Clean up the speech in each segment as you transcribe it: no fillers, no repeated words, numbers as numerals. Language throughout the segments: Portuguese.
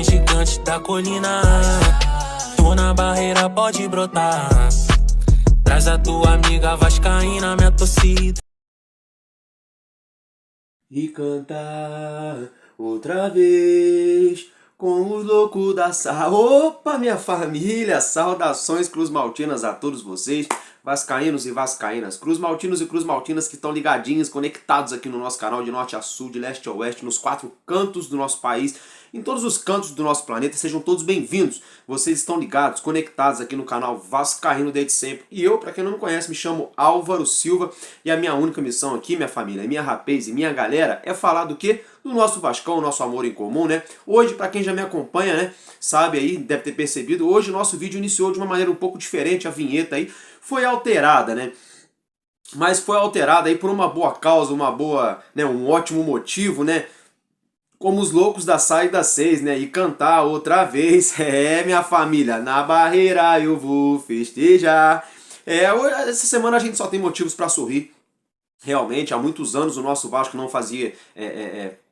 gigante da colina. Tô na barreira, pode brotar. Traz a tua amiga vascaína, minha torcida. E cantar outra vez com os loucos da Opa, minha família! Saudações cruzmaltinas a todos vocês, vascaínos e vascaínas, cruzmaltinos e cruzmaltinas que estão ligadinhos, conectados aqui no nosso canal de norte a sul, de leste a oeste, nos 4 cantos do nosso país, em todos os cantos do nosso planeta. Sejam todos bem-vindos. Vocês estão ligados, conectados aqui no canal Vascaíno desde sempre. E eu, para quem não me conhece, me chamo Álvaro Silva e a minha única missão aqui, minha família, minha rapaz e minha galera, é falar do quê? Do nosso Vascão, nosso amor em comum, né? Hoje, para quem já me acompanha, né, sabe aí, deve ter percebido, hoje o nosso vídeo iniciou de uma maneira um pouco diferente, a vinheta aí foi alterada, né? Mas foi alterada aí por uma boa causa, uma boa, né, um ótimo motivo, né? Como os loucos da saída 6, né? E cantar outra vez. É, minha família, na barreira eu vou festejar. Essa semana a gente só tem motivos para sorrir. Realmente, há muitos anos o nosso Vasco não fazia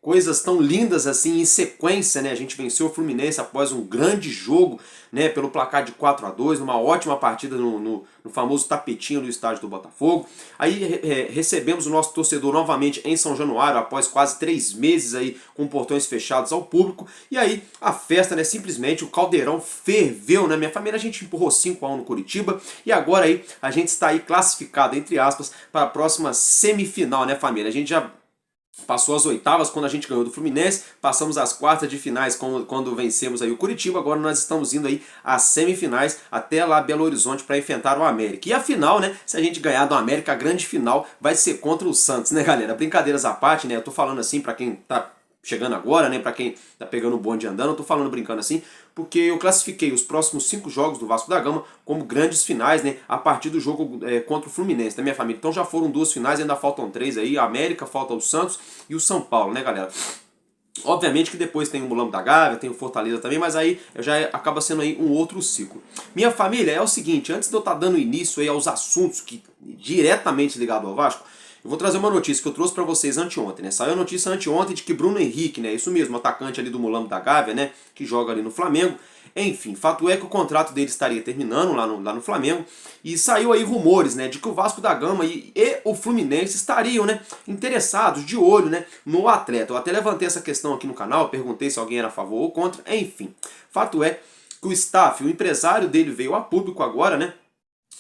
coisas tão lindas assim em sequência, né? A gente venceu o Fluminense após um grande jogo, né? Pelo placar de 4-2, numa ótima partida no famoso tapetinho do estádio do Botafogo. Aí recebemos o nosso torcedor novamente em São Januário, após quase 3 meses aí com portões fechados ao público. E aí a festa, né? Simplesmente o caldeirão ferveu, né? Minha família, a gente empurrou 5-1 no Curitiba e agora aí a gente está aí classificado, entre aspas, para a próxima semifinal, né, família? A gente já passou as oitavas quando a gente ganhou do Fluminense, passamos as quartas de finais quando vencemos aí o Curitiba, agora nós estamos indo aí às semifinais até lá Belo Horizonte para enfrentar o América. E a final, né, se a gente ganhar do América, a grande final vai ser contra o Santos, né, galera? Brincadeiras à parte, né, eu tô falando assim para quem tá chegando agora, né, pra quem tá pegando o bonde andando, eu tô falando brincando assim, porque eu classifiquei os próximos 5 jogos do Vasco da Gama como grandes finais, né, a partir do jogo contra o Fluminense, da minha família. Então já foram 2 finais, ainda faltam 3 aí, a América, falta o Santos e o São Paulo, né, galera? Obviamente que depois tem o Mulambo da Gávea, tem o Fortaleza também, mas aí já acaba sendo aí um outro ciclo. Minha família, é o seguinte, antes de eu estar dando início aí aos assuntos que diretamente ligados ao Vasco, eu vou trazer uma notícia que eu trouxe para vocês anteontem, né? Saiu a notícia anteontem de que Bruno Henrique, né? Isso mesmo, atacante ali do Mulambo da Gávea, né? Que joga ali no Flamengo. Enfim, fato é que o contrato dele estaria terminando lá no Flamengo. E saiu aí rumores, né? De que o Vasco da Gama e o Fluminense estariam, né? Interessados, de olho, né? No atleta. Eu até levantei essa questão aqui no canal, perguntei se alguém era a favor ou contra. Enfim, fato é que o staff, o empresário dele veio a público agora, né?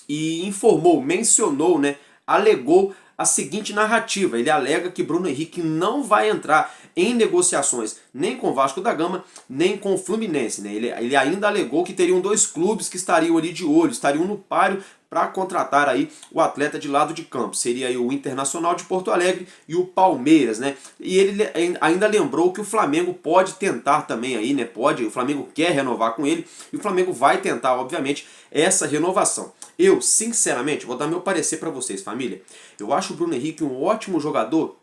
E informou, mencionou, né? Alegou a seguinte narrativa. Ele alega que Bruno Henrique não vai entrar em negociações nem com o Vasco da Gama, nem com o Fluminense, né? Ele ainda alegou que teriam 2 clubes que estariam ali de olho, estariam no páreo para contratar aí o atleta de lado de campo. Seria aí o Internacional de Porto Alegre e o Palmeiras, né? E ele ainda lembrou que o Flamengo pode tentar também aí, né? O Flamengo quer renovar com ele e o Flamengo vai tentar, obviamente, essa renovação. Eu, sinceramente, vou dar meu parecer para vocês, família. Eu acho o Bruno Henrique um ótimo jogador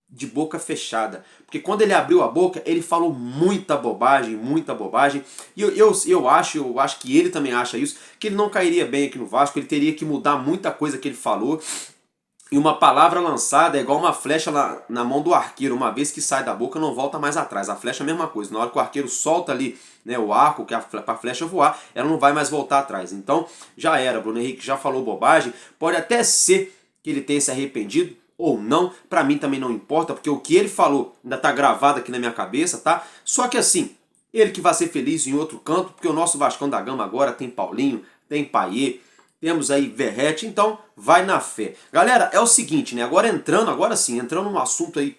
de boca fechada. Porque quando ele abriu a boca, ele falou muita bobagem, muita bobagem. E eu acho que ele também acha isso, que ele não cairia bem aqui no Vasco, ele teria que mudar muita coisa que ele falou. E uma palavra lançada é igual uma flecha na mão do arqueiro. Uma vez que sai da boca, não volta mais atrás. A flecha é a mesma coisa. Na hora que o arqueiro solta ali, né, o arco, que é para a flecha voar, ela não vai mais voltar atrás. Então, já era. Bruno Henrique já falou bobagem. Pode até ser que ele tenha se arrependido ou não. Para mim também não importa, porque o que ele falou ainda está gravado aqui na minha cabeça, tá? Só que assim, ele que vai ser feliz em outro canto, porque o nosso Vascão da Gama agora tem Paulinho, tem Payet, temos aí Verratti, então vai na fé. Galera, é o seguinte, né? Agora entrando no assunto aí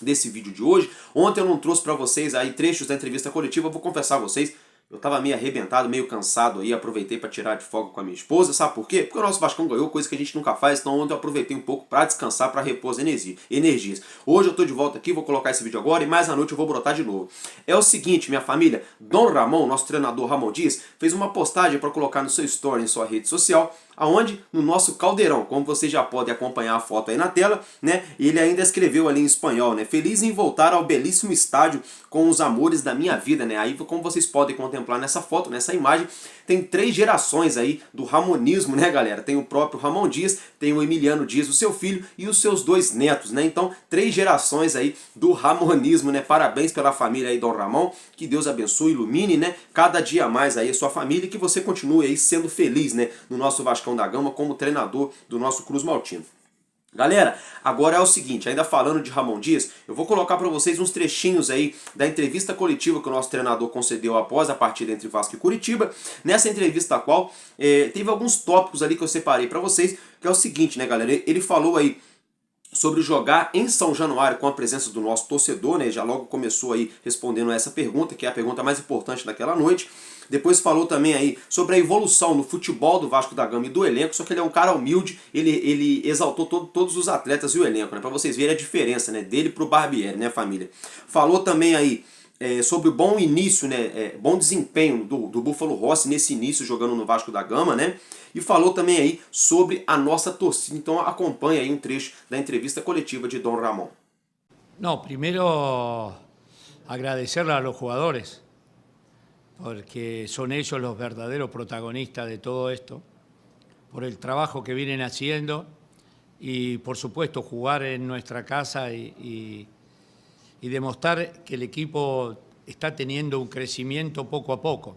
desse vídeo de hoje. Ontem eu não trouxe para vocês aí trechos da entrevista coletiva, eu vou confessar a vocês, eu tava meio arrebentado, meio cansado aí, aproveitei para tirar de folga com a minha esposa, sabe por quê? Porque o nosso Vascão ganhou, coisa que a gente nunca faz, então ontem eu aproveitei um pouco para descansar, para repor as energias. Hoje eu tô de volta aqui, vou colocar esse vídeo agora e mais à noite eu vou brotar de novo. É o seguinte, minha família, Dom Ramon, nosso treinador Ramon Dias, fez uma postagem para colocar no seu story, em sua rede social, aonde? No nosso caldeirão, como você já pode acompanhar a foto aí na tela, né? Ele ainda escreveu ali em espanhol, né? Feliz em voltar ao belíssimo estádio com os amores da minha vida, né? Aí, como vocês podem contemplar nessa foto, nessa imagem, tem 3 gerações aí do ramonismo, né, galera? Tem o próprio Ramon Dias, tem o Emiliano Dias, o seu filho, e os seus 2 netos, né? Então, 3 gerações aí do ramonismo, né? Parabéns pela família aí, Dom Ramon, que Deus abençoe, ilumine, né? Cada dia mais aí a sua família e que você continue aí sendo feliz, né? No nosso Vascão da Gama como treinador do nosso Cruz Maltino. Galera, agora é o seguinte, ainda falando de Ramon Dias, eu vou colocar para vocês uns trechinhos aí da entrevista coletiva que o nosso treinador concedeu após a partida entre Vasco e Curitiba. Nessa entrevista a qual teve alguns tópicos ali que eu separei para vocês, que é o seguinte, né, galera? Ele falou aí sobre jogar em São Januário com a presença do nosso torcedor, né? Já logo começou aí respondendo essa pergunta, que é a pergunta mais importante daquela noite. Depois falou também aí sobre a evolução no futebol do Vasco da Gama e do elenco, só que ele é um cara humilde, ele exaltou todos os atletas e o elenco, né? Para vocês verem a diferença, né, dele pro Barbieri, né, família? Falou também aí sobre o bom início, né, bom desempenho do Búfalo Rossi nesse início jogando no Vasco da Gama, né? E falou também aí sobre a nossa torcida. Então acompanha aí um trecho da entrevista coletiva de Dom Ramon. No, primero agradecerle a los jugadores, porque son ellos los verdaderos protagonistas de todo esto, por el trabajo que vienen haciendo y por supuesto jugar en nuestra casa y demostrar que el equipo está teniendo un crecimiento poco a poco.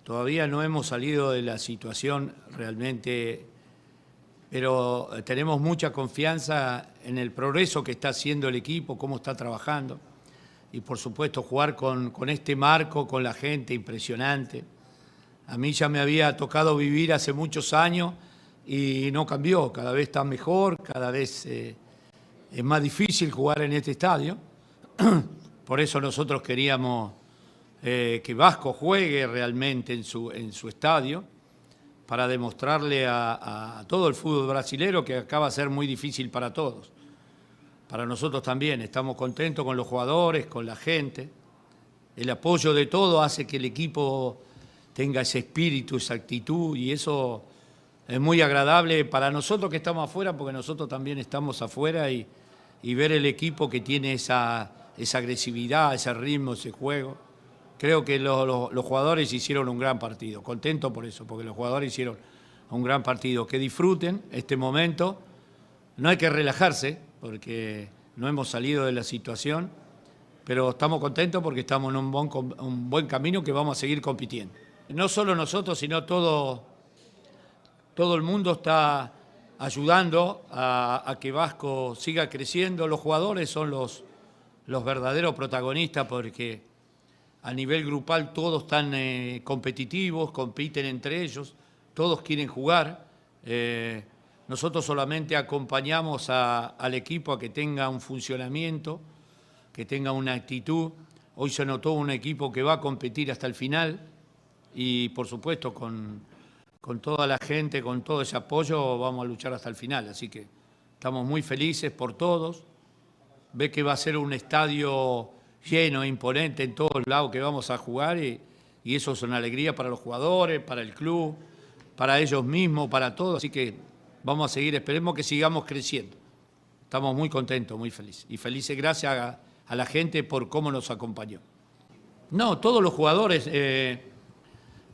Todavía no hemos salido de la situación realmente, pero tenemos mucha confianza en el progreso que está haciendo el equipo, cómo está trabajando. Y por supuesto jugar con este marco, con la gente, impresionante. A mí ya me había tocado vivir hace muchos años y no cambió, cada vez está mejor, cada vez es más difícil jugar en este estadio. Por eso nosotros queríamos que Vasco juegue realmente en su estadio, para demostrarle a todo el fútbol brasilero que acá va a ser muy difícil para todos. Para nosotros también, estamos contentos con los jugadores, con la gente. El apoyo de todo hace que el equipo tenga ese espíritu, esa actitud, y eso es muy agradable para nosotros que estamos afuera, porque nosotros también estamos afuera, y ver el equipo que tiene esa agresividad, ese ritmo, ese juego. Creo que los jugadores hicieron un gran partido, contento por eso, porque los jugadores hicieron un gran partido. Que disfruten este momento, no hay que relajarse, porque no hemos salido de la situación, pero estamos contentos porque estamos en un buen camino que vamos a seguir compitiendo. No solo nosotros, sino todo el mundo está ayudando a que Vasco siga creciendo. Los jugadores son los verdaderos protagonistas, porque a nivel grupal todos están competitivos, compiten entre ellos, todos quieren jugar. Nosotros solamente acompañamos al equipo a que tenga un funcionamiento, que tenga una actitud. Hoy se notó un equipo que va a competir hasta el final y, por supuesto, con toda la gente, con todo ese apoyo, vamos a luchar hasta el final. Así que estamos muy felices por todos. Ve que va a ser un estadio lleno, imponente en todos lados que vamos a jugar, y eso es una alegría para los jugadores, para el club, para ellos mismos, para todos. Así que vamos a seguir, esperemos que sigamos creciendo. Estamos muy contentos, muy felices. Y felices gracias a la gente por cómo nos acompañó. No, todos los jugadores,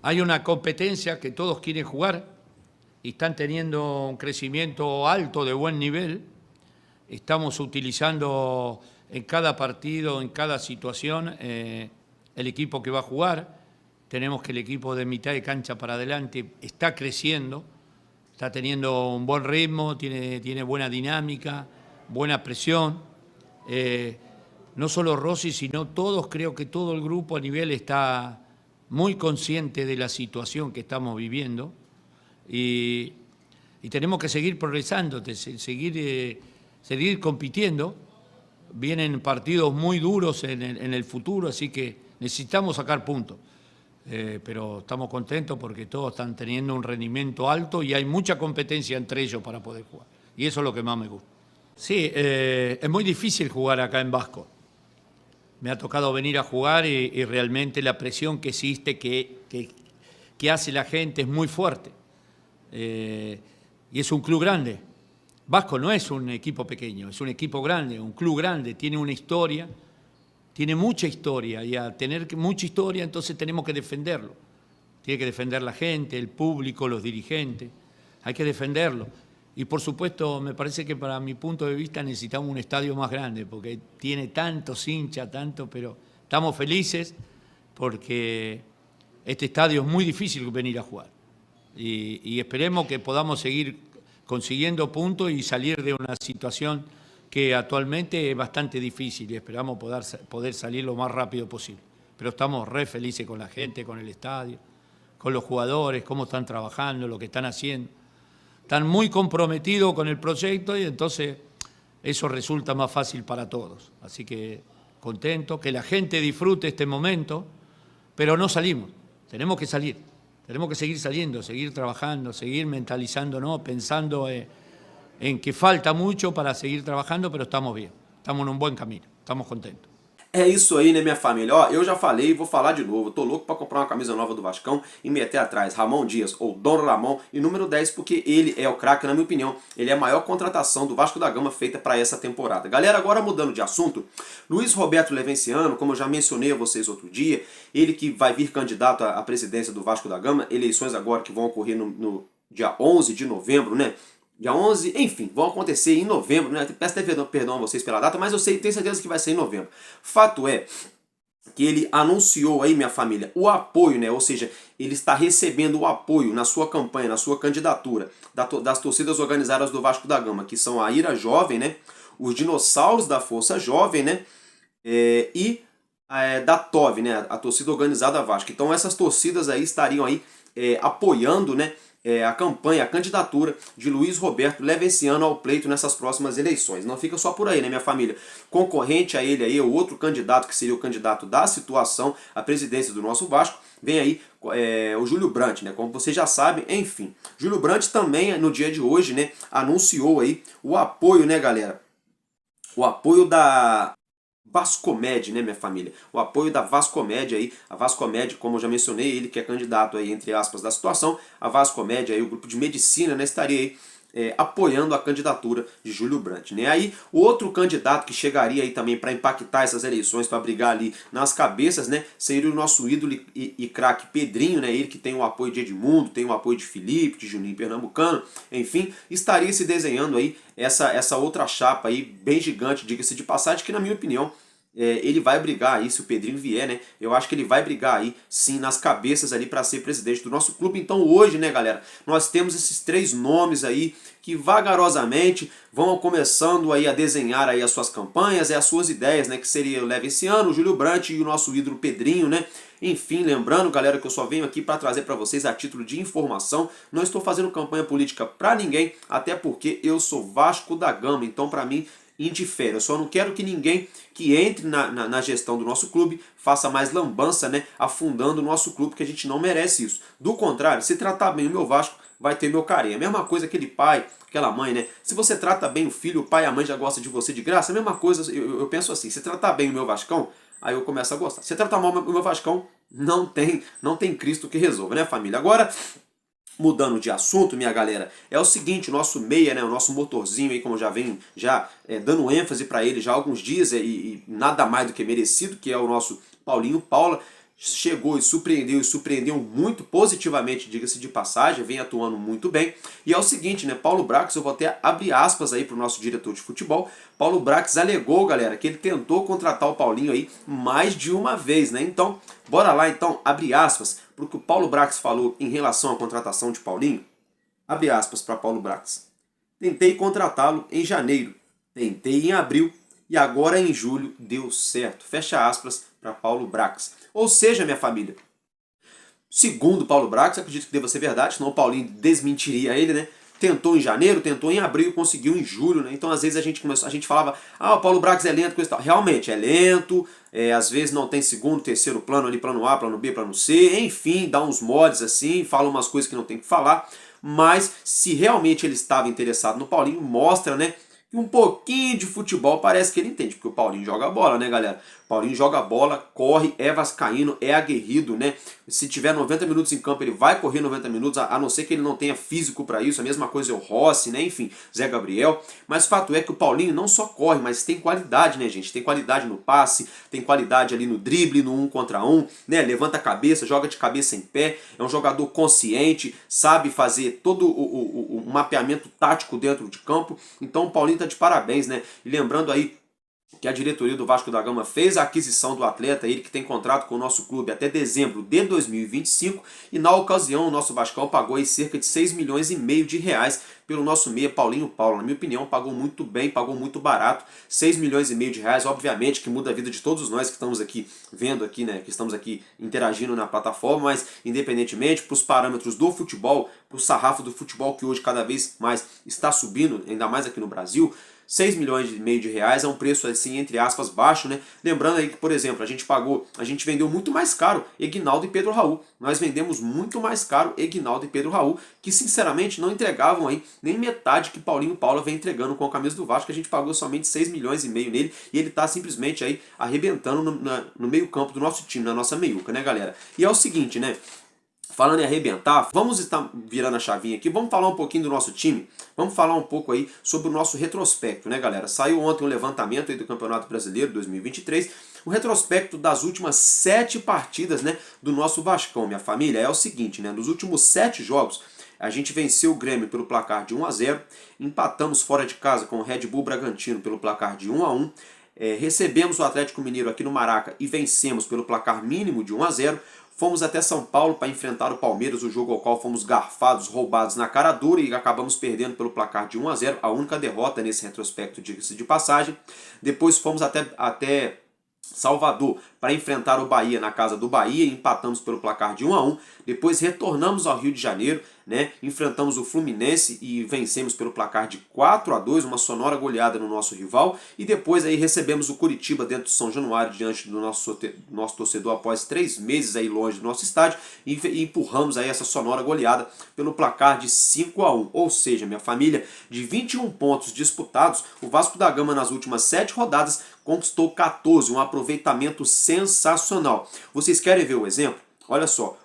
hay una competencia que todos quieren jugar y están teniendo un crecimiento alto de buen nivel. Estamos utilizando en cada partido, en cada situación, el equipo que va a jugar. Tenemos que el equipo de mitad de cancha para adelante está creciendo, está teniendo un buen ritmo, tiene buena dinámica, buena presión. No solo Rossi, sino todos, creo que todo el grupo a nivel está muy consciente de la situación que estamos viviendo, y tenemos que seguir progresando, seguir compitiendo. Vienen partidos muy duros en el futuro, así que necesitamos sacar puntos. Pero estamos contentos porque todos están teniendo un rendimiento alto y hay mucha competencia entre ellos para poder jugar. Y eso es lo que más me gusta. Sí, es muy difícil jugar acá en Vasco. Me ha tocado venir a jugar y realmente la presión que existe, que hace la gente, es muy fuerte. y es un club grande. Vasco no es un equipo pequeño, es un equipo grande, un club grande, tiene una historia, tiene mucha historia, y al tener mucha historia entonces tenemos que defenderlo. Tiene que defender la gente, el público, los dirigentes, hay que defenderlo. Y por supuesto, me parece que para mi punto de vista necesitamos un estadio más grande, porque tiene tantos hinchas, pero estamos felices porque este estadio es muy difícil venir a jugar. Y esperemos que podamos seguir consiguiendo puntos y salir de una situación que actualmente es bastante difícil, y esperamos poder salir lo más rápido posible. Pero estamos re felices con la gente, con el estadio, con los jugadores, cómo están trabajando, lo que están haciendo. Están muy comprometidos con el proyecto y entonces eso resulta más fácil para todos. Así que contento, que la gente disfrute este momento, pero no salimos, tenemos que salir. Tenemos que seguir saliendo, seguir trabajando, seguir mentalizándonos, pensando en que falta mucho para seguir trabajando, pero estamos bien, estamos en un buen camino, estamos contentos. É isso aí, né, minha família? Ó, eu já falei e vou falar de novo. Eu tô louco pra comprar uma camisa nova do Vascão e meter atrás Ramon Dias, ou Dom Ramon, e número 10, porque ele é o craque, na minha opinião. Ele é a maior contratação do Vasco da Gama feita para essa temporada. Galera, agora mudando de assunto, Luiz Roberto Levenciano, como eu já mencionei a vocês outro dia, ele que vai vir candidato à presidência do Vasco da Gama, eleições agora que vão ocorrer no dia 11 de novembro, né? Dia 11, enfim, vão acontecer em novembro, né? Peço até perdão a vocês pela data, mas eu tenho certeza que vai ser em novembro. Fato é que ele anunciou aí, minha família, o apoio, né? Ou seja, ele está recebendo o apoio na sua campanha, na sua candidatura das torcidas organizadas do Vasco da Gama, que são a Ira Jovem, né? Os Dinossauros da Força Jovem, né? Da TOV, né? A torcida organizada Vasco. Então essas torcidas aí estariam aí apoiando, né? A campanha, a candidatura de Luiz Roberto Levenciano ao pleito nessas próximas eleições. Não fica só por aí, né, minha família? Concorrente a ele aí, o outro candidato, que seria o candidato da situação à presidência do nosso Vasco, vem aí o Júlio Brandt, né? Como vocês já sabem, enfim. Júlio Brandt também, no dia de hoje, né, anunciou aí o apoio, né, galera? O apoio da Vascomed, né, minha família? O apoio da Vascomed aí, a Vascomed, como eu já mencionei, ele que é candidato aí, entre aspas, da situação, a Vascomed aí, o grupo de medicina, né, estaria aí apoiando a candidatura de Júlio Brandt, né? Aí, o outro candidato que chegaria aí também para impactar essas eleições, para brigar ali nas cabeças, né, seria o nosso ídolo e craque Pedrinho, né? Ele que tem o apoio de Edmundo, tem o apoio de Felipe, de Juninho Pernambucano, enfim, estaria se desenhando aí essa outra chapa aí, bem gigante, diga-se de passagem, que na minha opinião, ele vai brigar aí, se o Pedrinho vier, né? Eu acho que ele vai brigar aí, sim, nas cabeças ali para ser presidente do nosso clube. Então hoje, né, galera, nós temos esses três nomes aí que vagarosamente vão começando aí a desenhar aí as suas campanhas, as suas ideias, né? Que seria o Levenciano, o Júlio Brandt e o nosso ídolo Pedrinho, né? Enfim, lembrando, galera, que eu só venho aqui para trazer para vocês a título de informação. Não estou fazendo campanha política para ninguém, até porque eu sou Vasco da Gama. Então, para mim, indifere. Eu só não quero que ninguém que entre na gestão do nosso clube faça mais lambança, né, afundando o nosso clube, porque a gente não merece isso. Do contrário, se tratar bem o meu Vasco, vai ter meu carinho. A mesma coisa aquele pai, aquela mãe, né? Se você trata bem o filho, o pai e a mãe já gostam de você de graça, a mesma coisa, eu penso assim, se tratar bem o meu Vascão, aí eu começo a gostar. Se tratar mal o meu Vascão, não tem Cristo que resolva, né, família? Agora, mudando de assunto, minha galera, é o seguinte, o nosso meia, né, o nosso motorzinho aí, como eu já venho dando ênfase para ele já há alguns dias, e nada mais do que merecido, que é o nosso Paulinho Paula, chegou e surpreendeu muito positivamente, diga-se de passagem, vem atuando muito bem. E é o seguinte, né, Paulo Brax, eu vou até abrir aspas aí para o nosso diretor de futebol. Paulo Brax alegou, galera, que ele tentou contratar o Paulinho aí mais de uma vez, né? Então, bora lá então, abre aspas para o que o Paulo Brax falou em relação à contratação de Paulinho. Abre aspas para Paulo Brax. Tentei contratá-lo em janeiro, tentei em abril e agora em julho deu certo. Fecha aspas para Paulo Brax. Ou seja, minha família, segundo Paulo Brax, acredito que deva ser verdade, senão o Paulinho desmentiria ele, né? Tentou em janeiro, tentou em abril, conseguiu em julho, né? Então às vezes a gente falava, o Paulo Brax é lento, coisa e tal. Realmente é lento, às vezes não tem segundo, terceiro plano ali, plano A, plano B, plano C, enfim, dá uns mods assim, fala umas coisas que não tem que falar, mas se realmente ele estava interessado no Paulinho, mostra, né, E um pouquinho de futebol parece que ele entende, porque o Paulinho joga bola, né, galera? Paulinho joga bola, corre, é vascaíno, é aguerrido, né? Se tiver 90 minutos em campo, ele vai correr 90 minutos, a não ser que ele não tenha físico para isso. A mesma coisa é o Rossi, né? Enfim, Zé Gabriel. Mas o fato é que o Paulinho não só corre, mas tem qualidade, né, gente? Tem qualidade no passe, tem qualidade ali no drible, no 1 contra 1, né? Levanta a cabeça, joga de cabeça em pé, é um jogador consciente, sabe fazer todo o mapeamento tático dentro de campo. Então o Paulinho tá de parabéns, né? E lembrando aí que a diretoria do Vasco da Gama fez a aquisição do atleta, ele que tem contrato com o nosso clube até dezembro de 2025, e na ocasião o nosso Vascão pagou aí cerca de 6,5 milhões de reais pelo nosso meia Paulinho Paulo. Na minha opinião, pagou muito bem, pagou muito barato, 6,5 milhões de reais, obviamente que muda a vida de todos nós que estamos aqui vendo aqui, né, que estamos aqui interagindo na plataforma, mas independentemente, para os parâmetros do futebol, para o sarrafo do futebol que hoje cada vez mais está subindo, ainda mais aqui no Brasil, 6,5 milhões de reais é um preço assim, entre aspas, baixo, né? Lembrando aí que, por exemplo, a gente vendeu muito mais caro Eginaldo e Pedro Raul. Nós vendemos muito mais caro Eginaldo e Pedro Raul, que sinceramente não entregavam aí nem metade que Paulinho Paula vem entregando com a camisa do Vasco, que a gente pagou somente 6,5 milhões nele, e ele tá simplesmente aí arrebentando no meio campo do nosso time, na nossa meiuca, né, galera? E é o seguinte, né? Falando em arrebentar, vamos estar virando a chavinha aqui, vamos falar um pouquinho do nosso time, vamos falar um pouco aí sobre o nosso retrospecto, né, galera? Saiu ontem um levantamento aí do Campeonato Brasileiro 2023, o retrospecto das últimas 7 partidas, né, do nosso Vascão, minha família. É o seguinte, né, nos últimos 7 jogos, a gente venceu o Grêmio pelo placar de 1-0, empatamos fora de casa com o Red Bull Bragantino pelo placar de 1-1, recebemos o Atlético Mineiro aqui no Maraca e vencemos pelo placar mínimo de 1-0, fomos até São Paulo para enfrentar o Palmeiras, o jogo ao qual fomos garfados, roubados na cara dura e acabamos perdendo pelo placar de 1-0, a única derrota nesse retrospecto, diga-se de passagem. Depois fomos até Salvador para enfrentar o Bahia na casa do Bahia e empatamos pelo placar de 1-1. Depois retornamos ao Rio de Janeiro, né? Enfrentamos o Fluminense e vencemos pelo placar de 4-2, uma sonora goleada no nosso rival. E depois aí recebemos o Curitiba dentro de São Januário, diante do nosso torcedor após 3 meses aí longe do nosso estádio, e empurramos aí essa sonora goleada pelo placar de 5-1. Ou seja, minha família, de 21 pontos disputados, o Vasco da Gama nas últimas 7 rodadas conquistou 14, um aproveitamento sensacional. Vocês querem ver o exemplo? Olha só.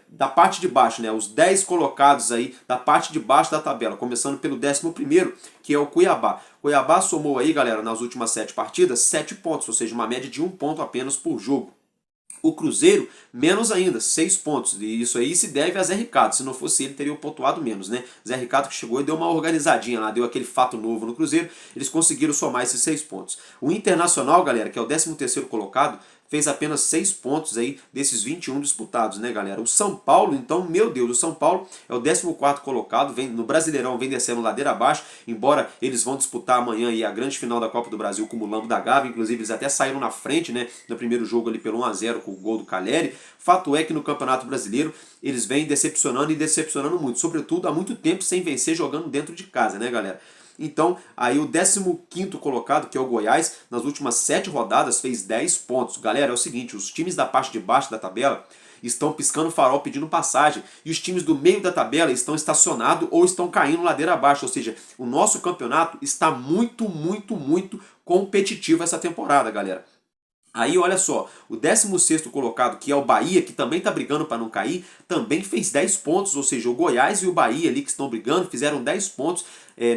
Da parte de baixo, né, os 10 colocados aí da parte de baixo da tabela, começando pelo 11º, que é o Cuiabá. Cuiabá somou aí, galera, nas últimas 7 partidas, 7 pontos, ou seja, uma média de 1 ponto apenas por jogo. O Cruzeiro, menos ainda, 6 pontos. E isso aí se deve a Zé Ricardo. Se não fosse ele, teria pontuado menos, né? Zé Ricardo que chegou e deu uma organizadinha lá, deu aquele fato novo no Cruzeiro. Eles conseguiram somar esses 6 pontos. O Internacional, galera, que é o 13º colocado, fez apenas 6 pontos aí desses 21 disputados, né, galera? O São Paulo, então, meu Deus, o São Paulo é o 14º colocado, vem no Brasileirão, vem descendo ladeira abaixo, embora eles vão disputar amanhã aí a grande final da Copa do Brasil com o Mulambo da Gávea, inclusive eles até saíram na frente, né, no primeiro jogo ali pelo 1-0 com o gol do Caleri. Fato é que no Campeonato Brasileiro eles vêm decepcionando e decepcionando muito, sobretudo há muito tempo sem vencer jogando dentro de casa, né, galera? Então, aí o 15º colocado, que é o Goiás, nas últimas 7 rodadas fez 10 pontos. Galera, é o seguinte, os times da parte de baixo da tabela estão piscando farol pedindo passagem, e os times do meio da tabela estão estacionados ou estão caindo ladeira abaixo, ou seja, o nosso campeonato está muito competitivo essa temporada, galera. Aí olha só, o 16º colocado, que é o Bahia, que também está brigando para não cair, também fez 10 pontos, ou seja, o Goiás e o Bahia ali que estão brigando fizeram 10 pontos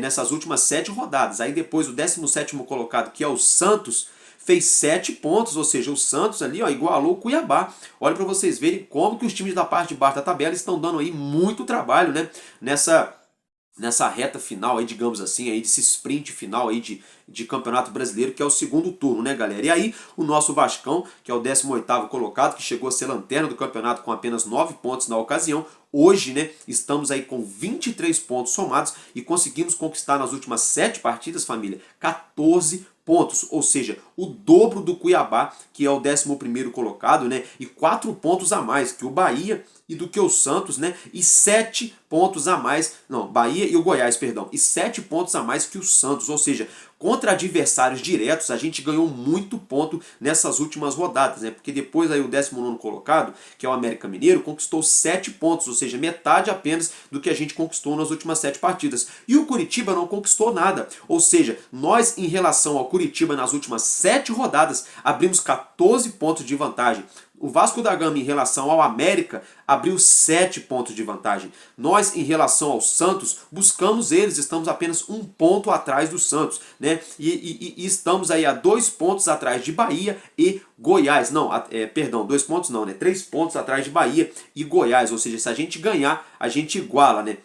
nessas últimas 7 rodadas. Aí depois o 17º colocado, que é o Santos, fez 7 pontos, ou seja, o Santos ali ó, igualou o Cuiabá. Olha para vocês verem como que os times da parte de baixo da tabela estão dando aí muito trabalho, né, nessa reta final aí, digamos assim, aí desse sprint final aí de Campeonato Brasileiro, que é o segundo turno, né, galera? E aí o nosso Vascão, que é o 18º colocado, que chegou a ser lanterna do campeonato com apenas 9 pontos na ocasião, hoje, né, estamos aí com 23 pontos somados e conseguimos conquistar nas últimas 7 partidas, família, 14 pontos, ou seja, o dobro do Cuiabá, que é o 11º colocado, né, e 4 pontos a mais que o Bahia e do que o Santos, né, e 7 pontos a mais, não, Bahia e o Goiás, perdão, e 7 pontos a mais que o Santos, ou seja, contra adversários diretos, a gente ganhou muito ponto nessas últimas rodadas, né? Porque depois aí o 19º colocado, que é o América Mineiro, conquistou 7 pontos, ou seja, metade apenas do que a gente conquistou nas últimas 7 partidas. E o Curitiba não conquistou nada, ou seja, nós em relação ao Curitiba nas últimas 7 rodadas abrimos 14 pontos de vantagem. O Vasco da Gama em relação ao América abriu 7 pontos de vantagem. Nós em relação ao Santos buscamos eles, estamos apenas 1 ponto atrás do Santos, né? E estamos aí a 2 pontos atrás de Bahia e Goiás. Não, perdão, 2 pontos não, né? 3 pontos atrás de Bahia e Goiás, ou seja, se a gente ganhar, a gente iguala, né?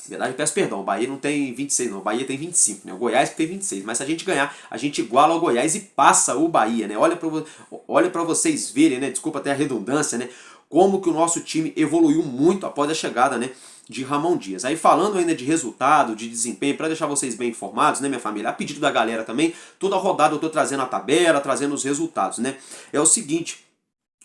Na verdade, eu peço perdão, o Bahia não tem 26 não, o Bahia tem 25, né? O Goiás que tem 26, mas se a gente ganhar, a gente iguala ao Goiás e passa o Bahia, né? Olha pra vocês verem, né? Desculpa até a redundância, né? Como que o nosso time evoluiu muito após a chegada, né, de Ramon Dias. Aí falando ainda de resultado, de desempenho, para deixar vocês bem informados, né, minha família, a pedido da galera também, toda rodada eu tô trazendo a tabela, trazendo os resultados, né? É o seguinte,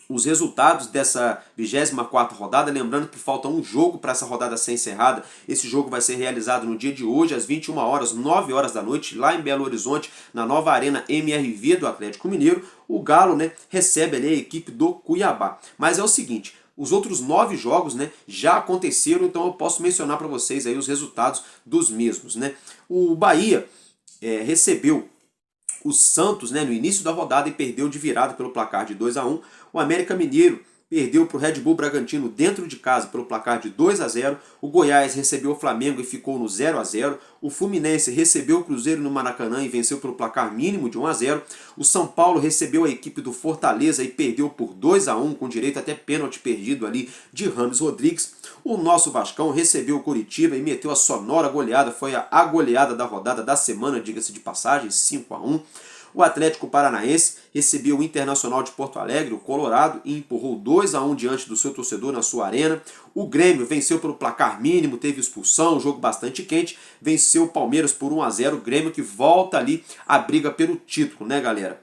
os resultados dessa 24ª rodada, lembrando que falta um jogo para essa rodada ser encerrada. Esse jogo vai ser realizado no dia de hoje, às 21 horas, 9 horas da noite, lá em Belo Horizonte, na nova Arena MRV do Atlético Mineiro. O Galo, né, recebe ali a equipe do Cuiabá. Mas é o seguinte, os outros 9 jogos, né, já aconteceram, então eu posso mencionar para vocês aí os resultados dos mesmos, né? O Bahia recebeu o Santos, né, no início da rodada e perdeu de virada pelo placar de 2-1. O América Mineiro perdeu para o Red Bull Bragantino dentro de casa pelo placar de 2-0. O Goiás recebeu o Flamengo e ficou no 0-0. O Fluminense recebeu o Cruzeiro no Maracanã e venceu pelo placar mínimo de 1-0. O São Paulo recebeu a equipe do Fortaleza e perdeu por 2-1, com direito até pênalti perdido ali de Rames Rodrigues. O nosso Vascão recebeu o Curitiba e meteu a sonora goleada, foi a goleada da rodada da semana, diga-se de passagem, 5-1. O Atlético Paranaense recebeu o Internacional de Porto Alegre, o Colorado, e empurrou 2-1 diante do seu torcedor na sua arena. O Grêmio venceu pelo placar mínimo, teve expulsão, um jogo bastante quente, venceu o Palmeiras por 1-0, o Grêmio que volta ali a briga pelo título, né, galera?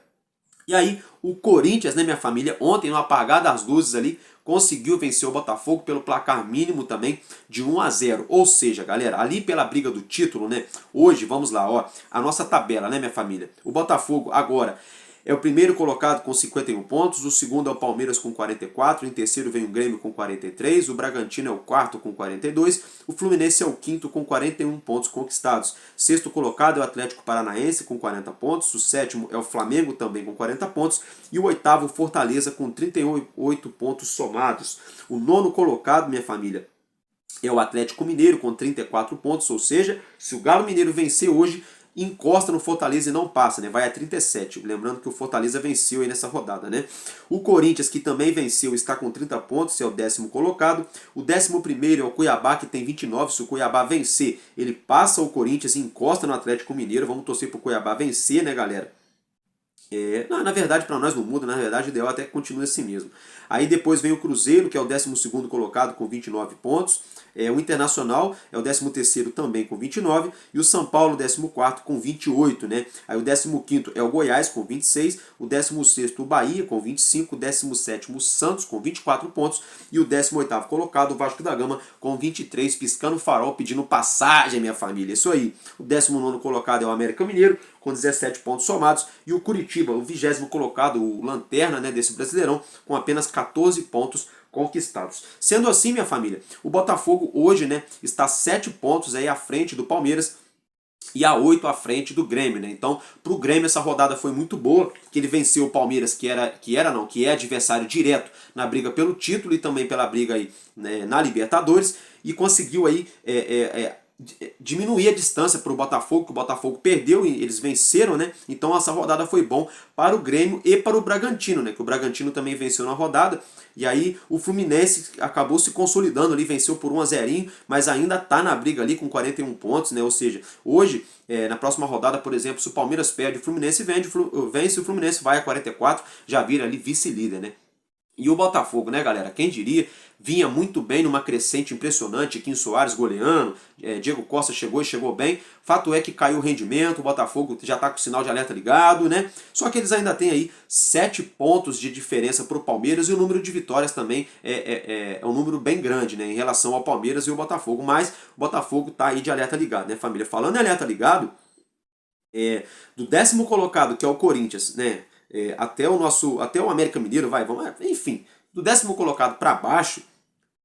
E aí, o Corinthians, né, minha família, ontem no apagar das luzes ali, conseguiu vencer o Botafogo pelo placar mínimo também de 1-0. Ou seja, galera, ali pela briga do título, né? Hoje, vamos lá, ó, a nossa tabela, né, minha família? O Botafogo agora é o primeiro colocado com 51 pontos, o segundo é o Palmeiras com 44, em terceiro vem o Grêmio com 43, o Bragantino é o quarto com 42, o Fluminense é o quinto com 41 pontos conquistados. Sexto colocado é o Atlético Paranaense com 40 pontos, o sétimo é o Flamengo também com 40 pontos e o oitavo Fortaleza com 38 pontos somados. O nono colocado, minha família, é o Atlético Mineiro com 34 pontos, ou seja, se o Galo Mineiro vencer hoje, encosta no Fortaleza e não passa, né? Vai a 37. Lembrando que o Fortaleza venceu aí nessa rodada, né? O Corinthians, que também venceu, está com 30 pontos, é o 10º colocado. O 11º é o Cuiabá, que tem 29. Se o Cuiabá vencer, ele passa o Corinthians e encosta no Atlético Mineiro. Vamos torcer para o Cuiabá vencer, né, galera? Não, na verdade, para nós não muda, na verdade o ideal até que continue assim mesmo. Aí depois vem o Cruzeiro, que é o 12º colocado com 29 pontos. O Internacional é o 13º também com 29. E o São Paulo, 14º com 28, né? Aí o 15º é o Goiás com 26. O 16º o Bahia com 25. O 17º o Santos com 24 pontos. E o 18º colocado, o Vasco da Gama, com 23, piscando o farol, pedindo passagem, minha família. Isso aí. O 19º colocado é o América Mineiro, com 17 pontos somados. E o Curitiba, o 20º colocado, o lanterna, né, desse Brasileirão, com apenas 14 pontos conquistados. Sendo assim, minha família, o Botafogo hoje, né, está 7 pontos aí à frente do Palmeiras e a 8 à frente do Grêmio, né? Então, para o Grêmio essa rodada foi muito boa, que ele venceu o Palmeiras, que é adversário direto na briga pelo título e também pela briga aí, né, na Libertadores, e conseguiu aí diminuir a distância para o Botafogo, que o Botafogo perdeu e eles venceram, né? Então essa rodada foi bom para o Grêmio e para o Bragantino, né? Que o Bragantino também venceu na rodada. E aí o Fluminense acabou se consolidando ali, venceu por 1-0, mas ainda está na briga ali com 41 pontos, né? Ou seja, hoje, na próxima rodada, por exemplo, se o Palmeiras perde, o Fluminense vence, o Fluminense vai a 44, já vira ali vice-líder, né? E o Botafogo, né, galera? Quem diria, vinha muito bem numa crescente impressionante, Kim Soares goleando, Diego Costa chegou bem. Fato é que caiu o rendimento, o Botafogo já está com o sinal de alerta ligado, né? Só que eles ainda têm aí 7 pontos de diferença para o Palmeiras e o número de vitórias também é um número bem grande, né, em relação ao Palmeiras e o Botafogo. Mas o Botafogo está aí de alerta ligado, né, família? Falando em alerta ligado, do 10º colocado, que é o Corinthians, né? Até o América Mineiro, enfim, do 10º colocado para baixo,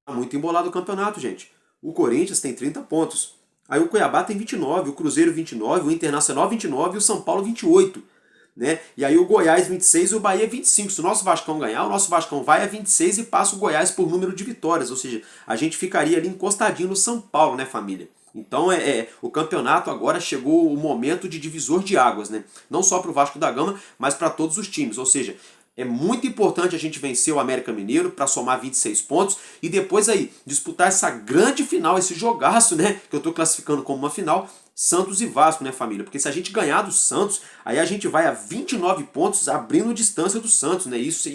tá muito embolado o campeonato, gente. O Corinthians tem 30 pontos. Aí o Cuiabá tem 29, o Cruzeiro 29, o Internacional 29 e o São Paulo 28. Né? E aí o Goiás 26 e o Bahia 25. Se o nosso Vascão ganhar, o nosso Vascão vai a 26 e passa o Goiás por número de vitórias. Ou seja, a gente ficaria ali encostadinho no São Paulo, né, família? Então o campeonato agora chegou o momento de divisor de águas, né? Não só para o Vasco da Gama, mas para todos os times. Ou seja, é muito importante a gente vencer o América Mineiro para somar 26 pontos e depois aí disputar essa grande final, esse jogaço, né? Que eu estou classificando como uma final, Santos e Vasco, né, família? Porque se a gente ganhar do Santos, aí a gente vai a 29 pontos, abrindo distância do Santos, né? Isso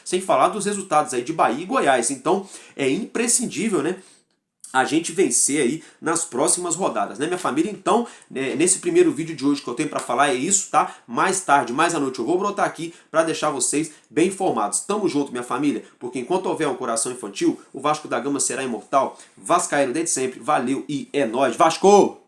sem falar dos resultados aí de Bahia e Goiás. Então é imprescindível, né, a gente vencer aí nas próximas rodadas, né, minha família? Então, nesse primeiro vídeo de hoje que eu tenho para falar é isso, tá? Mais tarde, mais à noite, eu vou brotar aqui para deixar vocês bem informados. Tamo junto, minha família, porque enquanto houver um coração infantil, o Vasco da Gama será imortal. Vascaíno desde sempre, valeu e é nóis, Vasco!